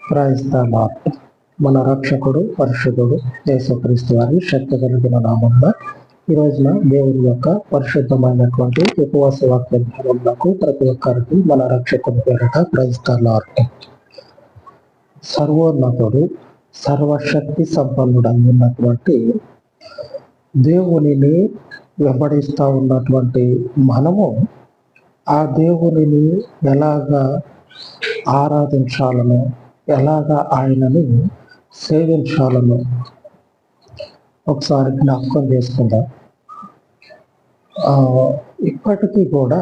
Praise the lord. మన రక్షకుడు పరిశుద్ధుడు యేసుక్రీస్తు వారి శక్తి కలిగిన నామంలో ఈ రోజున దేవుని యొక్క పరిశుద్ధమైనటువంటి ఉపవాస వాక్య ధ్యానములకు ప్రతి ఒక్కరికి మన రక్షకుడి పేరిట ప్రైజ్ ద లార్డ్. సర్వోన్నతుడు సర్వశక్తి సంపన్నుడు ఉన్నటువంటి దేవునిని వెంబడిస్తూ ఉన్నటువంటి మనము ఆ దేవునిని ఎలాగా ఆరాధించాలను, ఎలాగా ఆయనని సేవించాలను ఒకసారి జ్ఞాపకం చేసుకుందాం. ఇప్పటికీ కూడా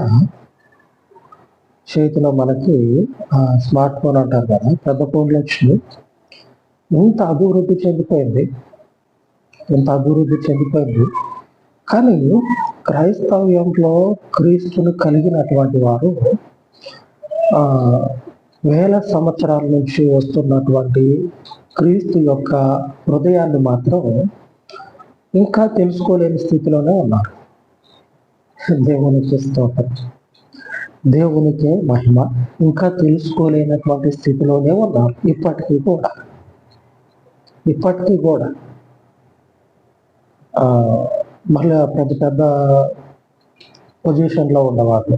చేతిలో మనకి స్మార్ట్ ఫోన్ అంటారు కదా, పెద్ద ఫోన్లు వచ్చి ఇంత అభివృద్ధి చెందిపోయింది. కానీ క్రైస్తవ్యంలో క్రీస్తుని కలిగినటువంటి వారు వేల సంవత్సరాల నుంచి వస్తున్నటువంటి క్రీస్తు యొక్క హృదయాన్ని మాత్రం ఇంకా తెలుసుకోలేని స్థితిలోనే ఉన్నారు. దేవునికి స్తోత్రం, దేవునికే మహిమ. ఇంకా తెలుసుకోలేనటువంటి స్థితిలోనే ఉన్నారు ఇప్పటికీ కూడా. మళ్ళీ పెద్ద పెద్ద పొజిషన్లో ఉన్నవాళ్ళు,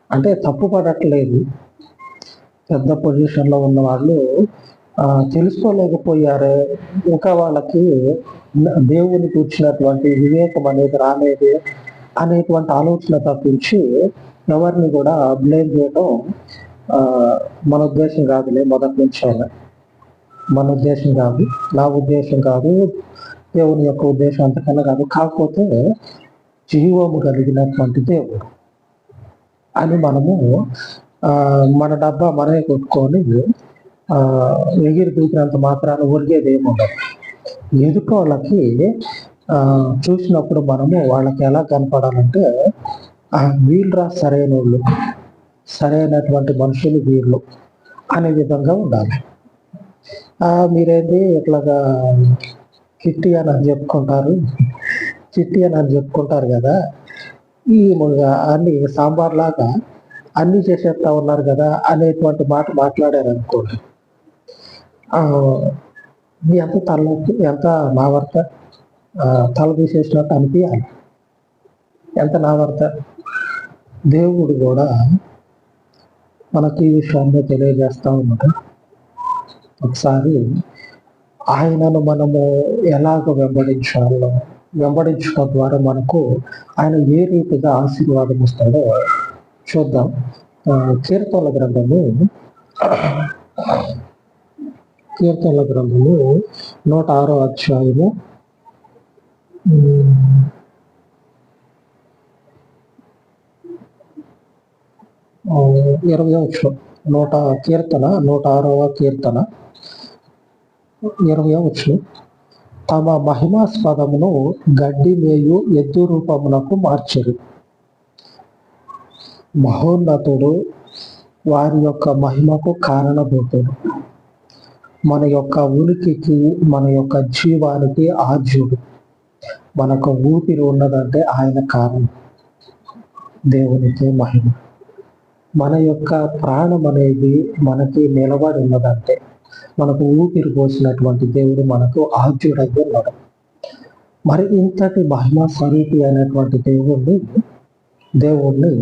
అంటే తప్పు పడట్లేదు, పెద్ద పొజిషన్లో ఉన్న వాళ్ళు తెలుసుకోలేకపోయారే, ఇంకా వాళ్ళకి దేవుని కూర్చున్నటువంటి వివేకం అనేది రాలేదు అనేటువంటి ఆలోచన తప్పించి ఎవరిని కూడా బ్లేమ్ చేయడం మన ఉద్దేశం కాదులే. మొదటి నుంచి మన ఉద్దేశం కాదు, నా ఉద్దేశం కాదు, దేవుని యొక్క ఉద్దేశం అంతకన్నా కాదు. కాకపోతే జీవము కలిగినటువంటి దేవుడు అని మనము మన డబ్బా మనమే కొట్టుకొని ఎగిరి దూకినంత మాత్రాన్ని ఒరిగేది ఏముండదు. ఎదుటి వాళ్ళకి చూసినప్పుడు మనము వాళ్ళకి ఎలా కనపడాలంటే వీళ్ళరా సరైన వాళ్ళు, సరైనటువంటి మనుషులు వీళ్ళు అనే విధంగా ఉండాలి. మీరేంటి ఇట్లాగా చిట్టి అని చెప్పుకుంటారు కదా, ఈ అన్ని సాంబార్ లాగా అన్ని చేసేస్తా ఉన్నారు కదా అనేటువంటి మాట మాట్లాడారు అనుకోండి, ఎంత నావర్త తల తీసేసినట్టు అనిపించాలి. ఎంత నావర్త. దేవుడు కూడా మనకి ఈ విషయాన్ని తెలియజేస్తూ ఉన్నాడు. ఒకసారి ఆయనను మనము ఎలాగ వెంబడించడం ద్వారా మనకు ఆయన ఏ రీతిగా ఆశీర్వాదం ఇస్తాడో చూద్దాం. కీర్తనల గ్రంథము 106వ అధ్యాయము 20వ వచనం. 106వ కీర్తన 20వ వచనం. తమ మహిమాస్పదమును గడ్డి మేయు ఎద్దు రూపమునకు మార్చెరు. మహోన్నతుడు వారి యొక్క మహిమకు కారణభూతుడు. మన యొక్క ఉనికికి, మన యొక్క జీవానికి ఆద్యుడు. మనకు ఊపిరి ఉన్నదంటే ఆయన కారణం. దేవునికి మహిమ. మన యొక్క ప్రాణం అనేది మనకి నిలబడి ఉన్నదంటే, మనకు ఊపిరి పోసినటువంటి దేవుడు మనకు ఆద్యుడై ఉన్నాడు. మరి ఇంతటి మహిమ స్వరూపి అయినటువంటి దేవుణ్ణి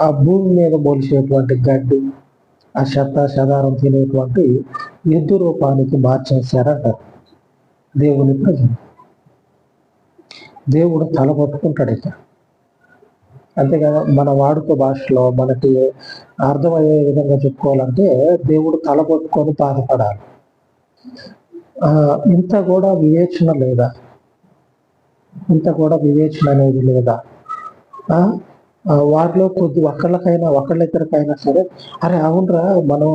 ఆ భూమి మీద మొలిచేటువంటి గడ్డి, ఆ శతారం తినేటువంటి ఎద్దు రూపానికి మార్చేశారంటారు దేవుని ప్రజలు. దేవుడు తల పట్టుకుంటాడు. ఇక అంతే కదా, మన వాడుక భాషలో మనకి అర్థమయ్యే విధంగా చెప్పుకోవాలంటే దేవుడు తల పట్టుకొని బాధపడాలి. ఇంత కూడా వివేచన అనేది లేదా? వారిలో ఒకళ్ళిద్దరికైనా సరే, అరే అవునరా, మనం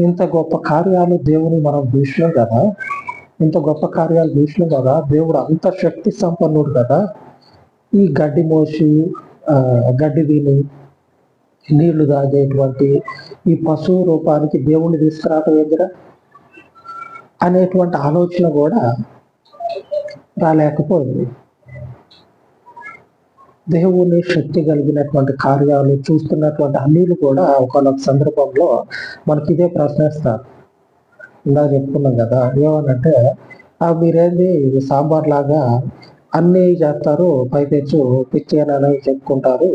ఇంత గొప్ప కార్యాలు దేవుని మనం చూసినాం కదా, దేవుడు అంత శక్తి సంపన్నుడు కదా, ఈ గడ్డి మోసి గడ్డి తిని నీళ్లు తాగేటువంటి ఈ పశువు రూపానికి దేవుణ్ణి తీసుకురావటం ఎదురా అనేటువంటి ఆలోచన కూడా రాలేకపోయింది. దేవుని శక్తి కలిగినటువంటి కార్యాలు చూస్తున్నటువంటి అన్నిలు కూడా ఒకనొక సందర్భంలో మనకి ఇదే ప్రశ్నిస్తారు. ఇందాక చెప్పుకున్నాం కదా, ఏమనంటే మీరేంది సాంబార్ లాగా అన్నీ చేస్తారు, పైపెచ్చు పిచ్చి అని చెప్పుకుంటారు,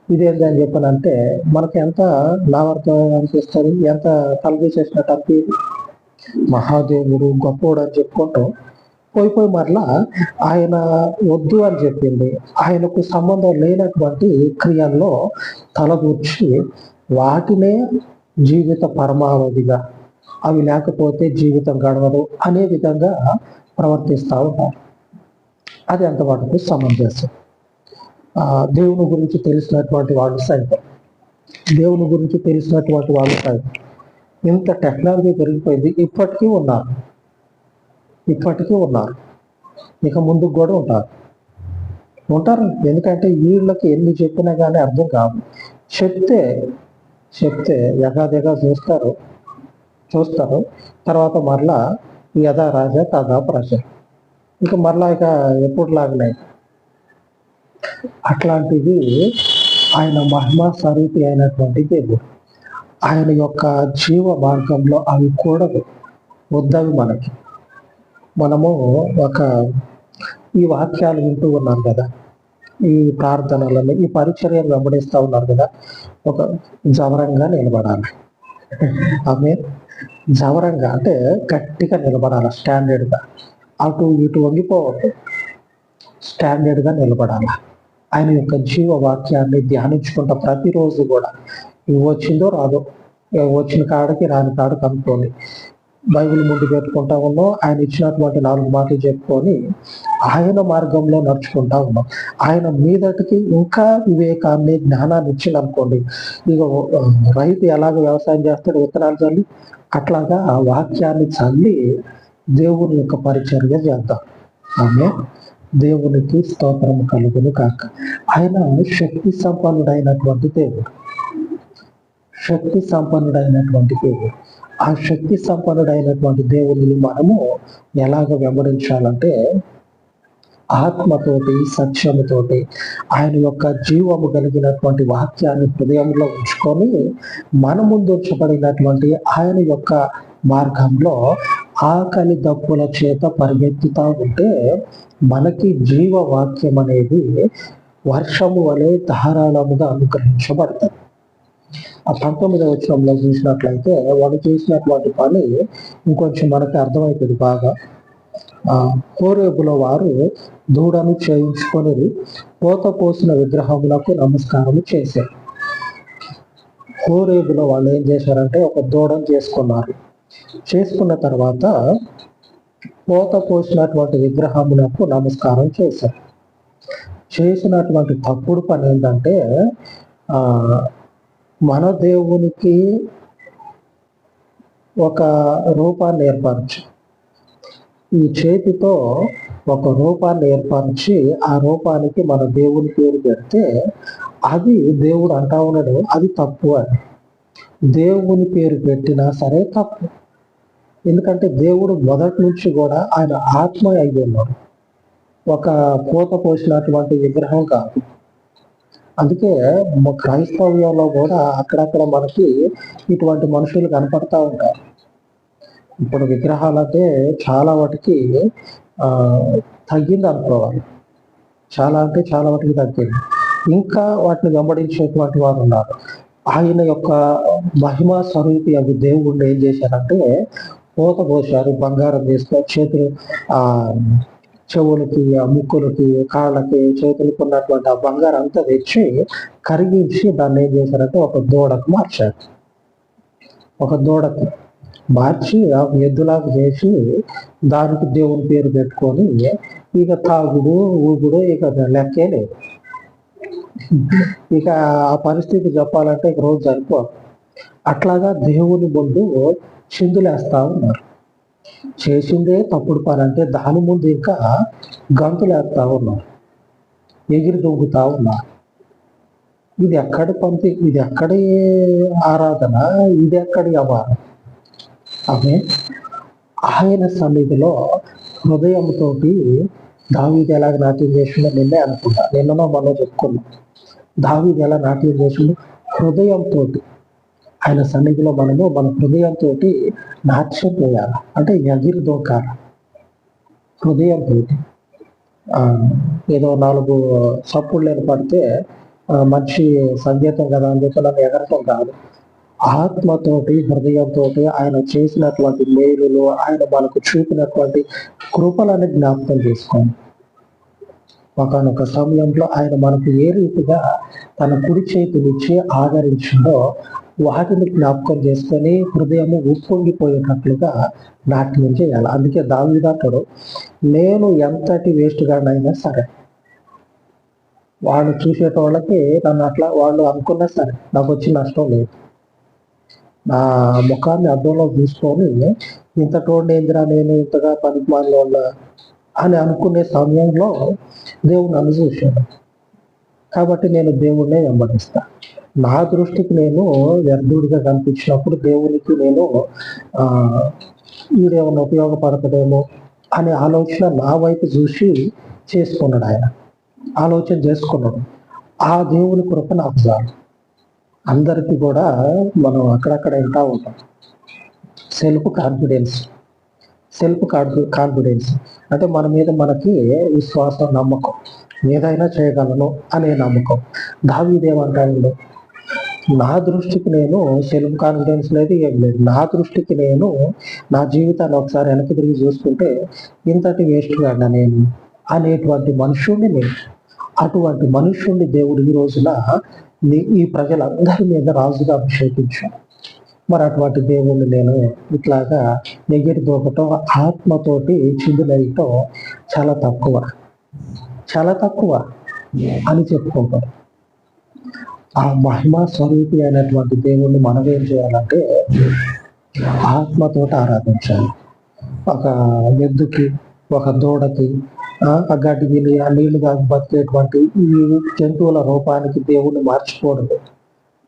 ఇదేంటి అని చెప్పనంటే మనకి ఎంత లావార్థం అనిపిస్తుంది, ఎంత తలదీసేసినట్టు అనిపింది. మహాదేవుడు గొప్పోడు అని చెప్పుకుంటాం, పోయి మరలా ఆయన వద్దు అని చెప్పింది ఆయనకు సంబంధం లేనటువంటి క్రియల్లో తలదూర్చి వాటినే జీవిత పరమావధిగా, అవి లేకపోతే జీవితం గడవదు అనే విధంగా ప్రవర్తిస్తూ ఉంటారు. అది ఎంతవరకు సమంజసం? దేవుని గురించి తెలిసినటువంటి వాళ్ళు సైతం ఇంత టెక్నాలజీ పెరిగిపోయింది, ఇప్పటికీ ఉన్నారు, ఇక ముందుకు కూడా ఉంటారు. ఎందుకంటే వీళ్ళకి ఎన్ని చెప్పినా కానీ అర్థం కాదు. చెప్తే ఎగాదిగా చూస్తారు, తర్వాత మరలా యథా రాజా తదా ప్రజ, ఇక మరలా ఇక ఎప్పుడు లాగలే. అట్లాంటిది ఆయన మహిమా స్వరూపి అయినటువంటి దేవుడు. ఆయన యొక్క జీవ మార్గంలో అవి కూడదు, వద్దవి మనము ఈ వాక్యాలు వింటూ ఉన్నాం కదా, ఈ ప్రార్థనలను, ఈ పరిచర్యను వెంబడిస్తూ ఉన్నారు కదా, ఒక జవరంగా నిలబడాలి. ఆమె జవరంగా అంటే గట్టిగా నిలబడాలి, స్టాండర్డ్గా, అటు ఇటు వంగిపోవద్దు, స్టాండర్డ్గా నిలబడాలి. ఆయన యొక్క జీవ వాక్యాన్ని ధ్యానించుకుంటా ప్రతిరోజు కూడా, ఇవి వచ్చిందో రాదో, వచ్చిన కాడికి రాని కాడికి అనుకోని బైబిల్ ముందు పెట్టుకుంటా ఉన్నాం, ఆయన ఇచ్చినటువంటి 4 మాటలు చెప్పుకొని ఆయన మార్గంలో నడుచుకుంటా ఉన్నాం. ఆయన మీదటికి ఇంకా వివేకాన్ని, జ్ఞానాన్ని ఇచ్చిందనుకోండి, ఇక రైతు ఎలాగ వ్యవసాయం చేస్తాడు, విత్తనాలు చల్లి, అట్లాగా ఆ వాక్యాన్ని చల్లి దేవుని యొక్క పరిచర్య చేద్దాం. ఆమె దేవునికి స్తోత్రం కలుగును కాక. ఆయన శక్తి సంపన్నుడైనటువంటి దేవుడు. ఆ శక్తి సంపన్నుడైనటువంటి దేవుని మనము ఎలాగ వెంబడించాలంటే ఆత్మతోటి, సత్యముతోటి, ఆయన యొక్క జీవము కలిగినటువంటి వాక్యాన్ని హృదయంలో ఉంచుకొని మన ముందు ఉంచబడినటువంటి ఆయన యొక్క మార్గంలో ఆకలి దప్పుల చేత పరిగెత్తుతా ఉంటే మనకి జీవవాక్యం అనేది వర్షము వలె ధారాళముగా అనుగ్రహించబడుతుంది. ఆ 19వ వచనంలో చూసినట్లయితే వాడు చేసినటువంటి పని ఇంకొంచెం మనకి అర్థమవుతుంది బాగా. హోరేబులో వారు దూడను చేయించుకొని పోత పోసిన విగ్రహములకు నమస్కారం చేశారు. హోరేబులో వాళ్ళు ఏం చేశారంటే ఒక దూడను చేసుకున్న తర్వాత పోత పోసినటువంటి విగ్రహములకు నమస్కారం చేశారు. చేసినటువంటి తప్పుడు పని ఏంటంటే మన దేవునికి ఒక రూపాన్ని ఏర్పరచు, ఈ చేతితో ఒక రూపాన్ని ఏర్పరిచి ఆ రూపానికి మన దేవుని పేరు పెడితే అది దేవుడు అంటా ఉన్నాడు అది తప్పు అని. దేవుని పేరు పెట్టినా సరే తప్పు, ఎందుకంటే దేవుడు మొదటి నుంచి కూడా ఆయన ఆత్మ అయి ఉన్నాడు, ఒక పూత పోసినటువంటి విగ్రహం కాదు. అందుకే క్రైస్తవ్యంలో కూడా అక్కడక్కడ మనకి ఇటువంటి మనుషులు కనపడతా ఉంటారు. ఇప్పుడు విగ్రహాలంటే చాలా వాటికి తగ్గింది అనుకోవాలి, చాలా వాటికి తగ్గింది. ఇంకా వాటిని వెంబడించేటువంటి వారు ఉన్నారు. ఆయన యొక్క మహిమా స్వరూపి అవి దేవుణ్ణి ఏం చేశారంటే పూత పోశారు, బంగారం తీసుకొని చేతులు చెవులకి, ముక్కులకి, కాళ్ళకి, చేతులకు ఉన్నటువంటి ఆ బంగారం అంతా తెచ్చి కరిగించి దాన్ని ఏం చేశారంటే ఒక దూడకు మార్చి ఎద్దులాగా చేసి దానికి దేవుని పేరు పెట్టుకొని ఇక తాగుడు ఊగుడు ఇక లెక్కే లేదు. ఇక ఆ పరిస్థితి చెప్పాలంటే ఇక రోజు సరిపోదు. అట్లాగా దేవుని ముందు చిందులేస్తా ఉన్నారు. చేసిందే తప్పుడు పని అంటే దాని ముందు ఇంకా గంతులేస్తా ఉన్నారు, ఎగిరి దొంగుతా ఉన్నారు. ఇది ఎక్కడి పంతి, ఇది ఎక్కడి ఆరాధన, ఇది ఎక్కడి అవారం? ఆమె ఆయన సన్నిధిలో హృదయంతో దావీదు ఎలాగ నాట్యం చేసిండో నిన్నే అనుకుంటా, నిన్ననో మనం చెప్పుకున్నాం. దావీదు ఎలా నాట్యం చేసిండు? హృదయంతో ఆయన సన్నిధిలో మనము మన హృదయంతో నాట్యం చేయాలి, అంటే ఎగిరి దోకాలి హృదయంతో. ఏదో 4 చప్పుళ్ళు పడితే మంచి సంగీతం కదా అని చెప్పి నన్ను ఎగరటం కాదు. ఆత్మతోటి హృదయంతో ఆయన చేసినటువంటి మేలులు, ఆయన మనకు చూపినటువంటి కృపలను జ్ఞాపకం చేసుకోండి. ఒకనొక సమయంలో ఆయన మనకు ఏ రీతిగా తన కుడి చేతినిచ్చి ఆదరించిందో వాటిని జ్ఞాపకం చేసుకొని హృదయము ఉప్పొంగిపోయేటట్లుగా నాట్యం చేయాలి. అందుకే దావీదు అంటాడు, నేను ఎంతటి వేస్ట్ గానైనా సరే, వాళ్ళు చూసేటోళ్ళకి నన్ను అట్లా వాళ్ళు అనుకున్నా సరే నాకు వచ్చి నష్టం లేదు. నా ముఖాన్ని అద్దంలో చూసుకొని ఇంతటోడిని ఏందిరా నేను ఇంతగా పనికిమాలిన అని అనుకునే సమయంలో దేవుడు నన్ను చూశాడు. కాబట్టి నేను దేవుడినే వెంబడిస్తా. నా దృష్టికి నేను వ్యర్థుడిగా కనిపించినప్పుడు దేవునికి నేను వీడేమన్నా ఉపయోగపడతాడేమో అనే ఆలోచన నా వైపు చూసి చేసుకున్నాడు. ఆయన ఆలోచన చేసుకున్నాడు. ఆ దేవుని కృప నాకు చాలు. అందరికీ కూడా మనం అక్కడక్కడ వింటా ఉంటాం సెల్ఫ్ కాన్ఫిడెన్స్ అంటే మన మీద మనకి విశ్వాసం, నమ్మకం, ఏదైనా చేయగలను అనే నమ్మకం. దావీదు ఏమంటాడు? నా దృష్టికి నేను సెల్ఫ్ కాన్ఫిడెన్స్ లేదు, ఏం లేదు. నా దృష్టికి నేను నా జీవితాన్ని ఒకసారి వెనక్కి తిరిగి చూసుకుంటే ఇంతటి వేస్ట్ కాడా నేను అనేటువంటి మనుషుణ్ణి నేను. అటువంటి మనుష్యుణ్ణి దేవుడు ఈ రోజున ఈ ప్రజలందరి మీద రాజుగా అభిషేకించాను. మరి అటువంటి దేవుణ్ణి నేను ఇట్లాగా ఎగిరి దూకటం, ఆత్మతోటి చిందులయ్యటం చాలా తక్కువ అని చెప్పుకుంటారు. ఆ మహిమా స్వరూపి అయినటువంటి దేవుణ్ణి మనం ఏం చేయాలంటే ఆత్మతోటి ఆరాధించాలి. ఒక ఎద్దుకి, ఒక దూడకి, ఆ గడ్డి తిని ఆ నీళ్లు కాదు బతికేటువంటి ఈ జంతువుల రూపానికి దేవుణ్ణి మార్చిపోవడం.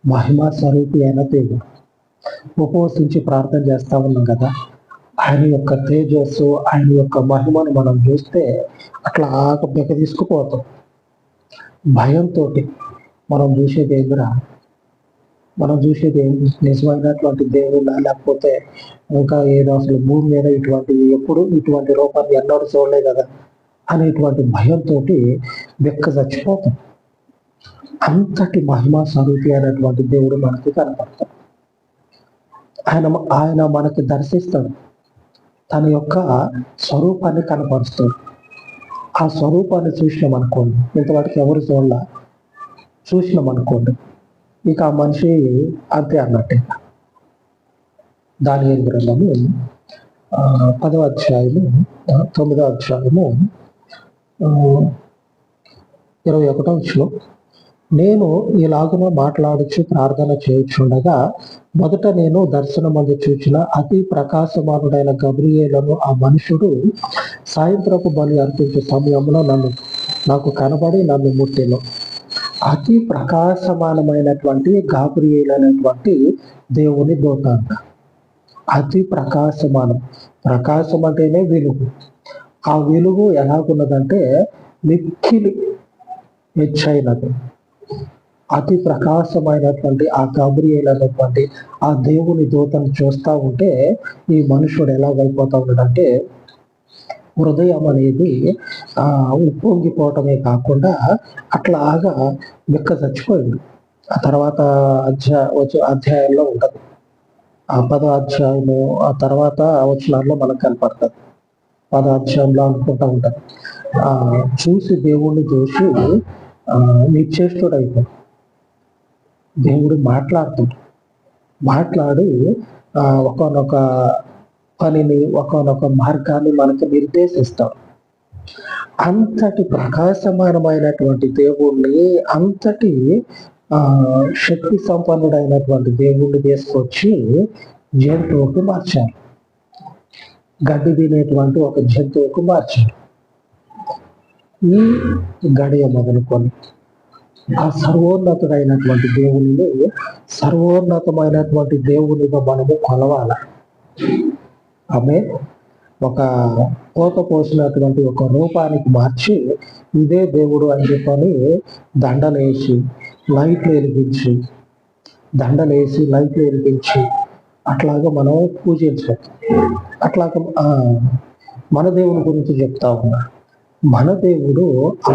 మహిమా స్వరూపి అయిన దేవుడు. ఉపవసించి ప్రార్థన చేస్తా ఉన్నాం కదా, ఆయన యొక్క తేజస్సు, ఆయన యొక్క మహిమను మనం చూస్తే అట్లా బెక తీసుకుపోతాం. భయంతో మనం చూసేది ఏందిరా, మనం చూసేది ఏంటి? నిజమైనటువంటి దేవుళ్ళ, లేకపోతే ఇంకా ఏదో అసలు భూమి మీద ఇటువంటి రూపాన్ని ఎన్నడూ చూడలేదు కదా అనేటువంటి భయంతో బెక్క చచ్చిపోతాం. అంతటి మహిమా స్వరూపి అయినటువంటి దేవుడు మనకి కనపడతాడు. ఆయన మనకి దర్శిస్తాడు, తన యొక్క స్వరూపాన్ని కనపరుస్తాడు. ఆ స్వరూపాన్ని చూసినామనుకోండి, ఇంతవాటికి ఎవరు చూసినామనుకోండి, ఇక ఆ మనిషి అంతే అన్నట్టే. దానియేలు గ్రంథము 10వ అధ్యాయము 9వ అధ్యాయము 21వ వచనం, నేను ఇలాగున మాట్లాడుచు ప్రార్థన చేయుచుండగా మొదట నేను దర్శనమందు చూచిన అతి ప్రకాశమానుడైన గబ్రియేలును ఆ మనుషుడు సాయంత్రపు బలి అర్పించే సమయంలో నాకు కనబడి నన్ను ముట్టెను. అతి ప్రకాశమానమైనటువంటి గాబ్రియేలు అనేటువంటి దేవుని దూత అంట. అతి ప్రకాశం అంటేనే వెలుగు. ఆ వెలుగు ఎలాగున్నదంటే మిక్కిలి హెచ్చైనది. అతి ప్రకాశమైనటువంటి ఆ గాబ్రియేలు అనేటువంటి ఆ దేవుని దూతను చూస్తూ ఉంటే ఈ మనుషుడు ఎలాగైపోతా ఉన్నాడంటే హృదయం అనేది ఉప్పొంగిపోవటమే కాకుండా అట్లాగా మిక్క చచ్చిపోయింది. ఆ తర్వాత అధ్యాయంలో ఉంటుంది. ఆ 10వ అధ్యాయము ఆ తర్వాత వచనాల్లో మనకు కనపడుతుంది. 10వ అధ్యాయంలో అనుకుంటా ఉంటుంది. చూసి దేవుణ్ణి చూసి నిశ్చేష్టుడైపోయి దేవుడు మాట్లాడి ఒకనొక పనిని, ఒకనొక మార్గాన్ని మనకు నిర్దేశిస్తాడు. అంతటి ప్రకాశమానమైనటువంటి దేవుణ్ణి, అంతటి శక్తి సంపన్నుడైనటువంటి దేవుణ్ణి తీసుకొచ్చి జంతువుకు మార్చారు. గడ్డి తినేటువంటి ఒక జంతువుకు మార్చారు. ఈ గడియ మొదలుకొని ఆ సర్వోన్నతుడైనటువంటి దేవుని సర్వోన్నతమైనటువంటి దేవునిగా మనము కొలవాల. ఆమె ఒక కోత పోసినటువంటి ఒక రూపానికి మార్చి ఇదే దేవుడు అని చెప్పని దండలేసి లైట్లు వెలిగించి అట్లాగా మనం పూజించవచ్చు. అట్లాగా మన దేవుని గురించి చెప్తా ఉన్నా. మన దేవుడు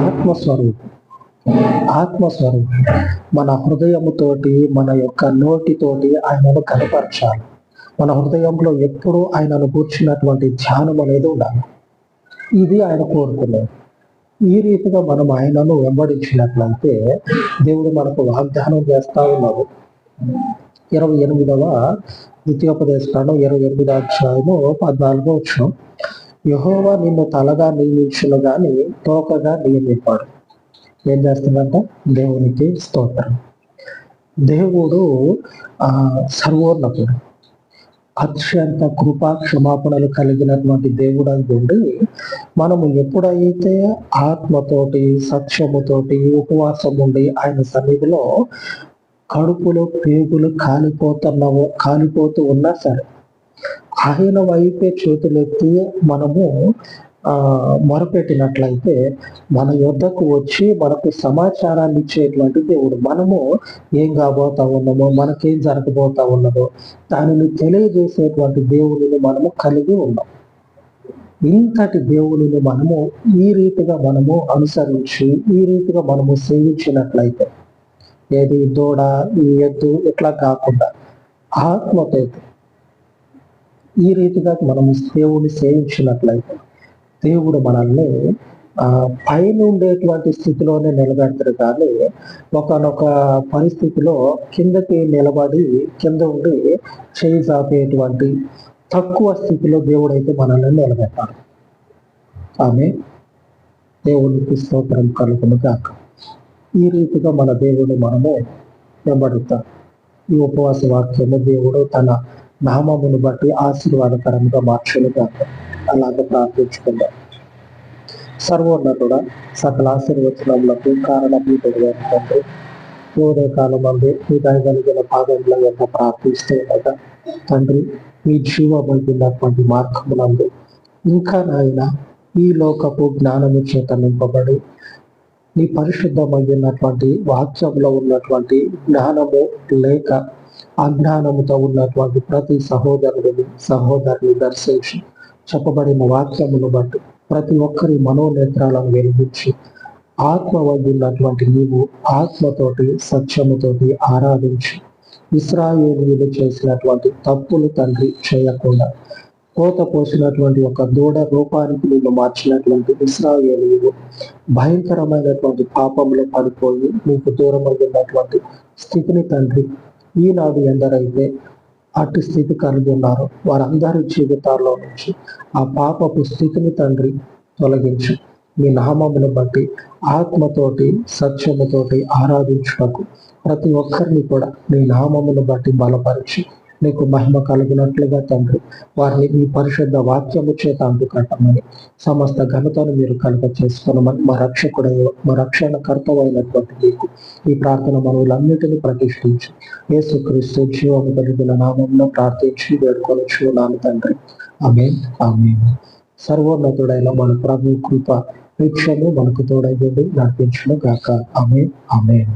ఆత్మస్వరూపం. మన హృదయముతోటి, మన యొక్క నోటితోటి ఆయనను కనపరచాలి. మన హృదయంలో ఎప్పుడు ఆయనను కూర్చున్నటువంటి ధ్యానం అనేది ఉండాలి. ఇది ఆయన కోరుకునేది. ఈ రీతిగా మనం ఆయనను వెంబడించినట్లయితే దేవుడు మనకు వాగ్దానం చేస్తా ఉన్నాడు. 28వ ద్వితీయోపదేశకాండం 28వ అధ్యాయము 14వ వచనం, యెహోవా నిన్ను తలగా నియమించును గాని తోకగా నియమింపాడు. ఏం చేస్తుందంట? దేవునికి స్తోత్రం. దేవుడు సర్వోన్నతుడు, అత్యంత కృపా క్షమాపణలు కలిగినటువంటి దేవుడు ఉండి, మనము ఎప్పుడైతే ఆత్మతోటి సత్యముతోటి ఉపవాసం ఉండి ఆయన సన్నిధిలో కడుపులో పేగులు కాలిపోతూ ఉన్నా సరే ఆయన వైపే చేతులెత్తి మనము మొరపెట్టినట్లయితే మన యొద్దకు వచ్చి మనకు సమాచారాన్ని ఇచ్చేటువంటి దేవుడు. మనము ఏం కాబోతా ఉన్నామో, మనకేం జరగబోతా ఉన్నదో దానిని తెలియజేసేటువంటి దేవుడిని మనము కలిగి ఉన్నాం. ఇంతటి దేవుడిని మనము ఈ రీతిగా మనము అనుసరించి, ఈ రీతిగా మనము సేవించినట్లయితే, ఏది దూడ ఈ ఎద్దు ఇట్లా కాకుండా ఆత్మతో ఈ రీతిగా మనము దేవుడిని సేవించినట్లయితే దేవుడు మనల్ని పైన ఉండేటువంటి స్థితిలోనే నిలబెడతారు. కానీ ఒకనొక పరిస్థితిలో కిందకి నిలబడి కింద ఉండి చేయి చాపేటువంటి తక్కువ స్థితిలో దేవుడైతే మనల్ని నిలబెట్టాలి. ఆమె దేవునికి స్తోత్రం కలుగును గాక. ఈ రీతిగా మన దేవుడు మనము వెంబడుతాం. ఈ ఉపవాస వాక్యము దేవుడు తన నామమును బట్టి ఆశీర్వాదకరంగా మార్చును గాక. అలాగే ప్రార్థించుకుందాం. సర్వోన్నతుడా, సకల ఆశీర్వచనములకు కారణభూతుడు తండ్రి, ఉదయ కాలం అందు మీ దయగలిగిన పాదముల యొక్క ప్రార్థిస్తూ ఉండగా తండ్రి, మీ జీవమైనటువంటి మార్గమునందు ఇంకా నాయన ఈ లోకపు జ్ఞానము చేత నింపబడి నీ పరిశుద్ధమైనటువంటి వాక్యంలో ఉన్నటువంటి జ్ఞానము లేక అజ్ఞానముతో ఉన్నటువంటి ప్రతి సహోదరుని దర్శించి చెప్పబడిన వాక్యమును బట్టి ప్రతి ఒక్కరి మనోనేత్రాలను వెలిగించి ఆత్మ వైద్యున్నటువంటి నీవు ఆత్మతోటి సత్యముతోటి ఆరాధించి ఇశ్రాయేలీయులు చేసినటువంటి తప్పులు తండ్రి చేయకుండా కోత పోసినటువంటి ఒక దూడ రూపానికి నిన్ను మార్చినటువంటి ఇశ్రాయేలీయులు భయంకరమైనటువంటి పాపంలో పడిపోయి నీకు దూరమైనటువంటి స్థితిని తండ్రి ఈనాడు ఎందరైతే అటు స్థితి కలిగి ఉన్నారు వారందరి జీవితాల్లో నుంచి ఆ పాపపు స్థితిని తండ్రి తొలగించి మీ నామమును బట్టి ఆత్మతోటి సత్యముతోటి ఆరాధించుటకు ప్రతి ఒక్కరిని కూడా మీ నామమును బట్టి బలపరిచి నీకు మహిమ కలిగినట్లుగా తండ్రి వారిని మీ పరిశుద్ధ వాక్యము చేత అందుకట్టమని సమస్త ఘనతను మీరు కలుగ చేసుకోనమని మా రక్షణకర్తమైనటువంటి మీకు ఈ ప్రార్థన మనవులన్నిటినీ ప్రతిష్ఠించి యేసుక్రీస్తు జీవము కలిగిన నామంలో ప్రార్థించి వేడుకొనుచున్నాను తండ్రి. ఆమేన్. ఆమేన్. సర్వోన్నతుడైన మన ప్రభు కృప నిత్యము మనకు తోడైంది నడిపించును గాక. ఆమేన్. ఆమేన్.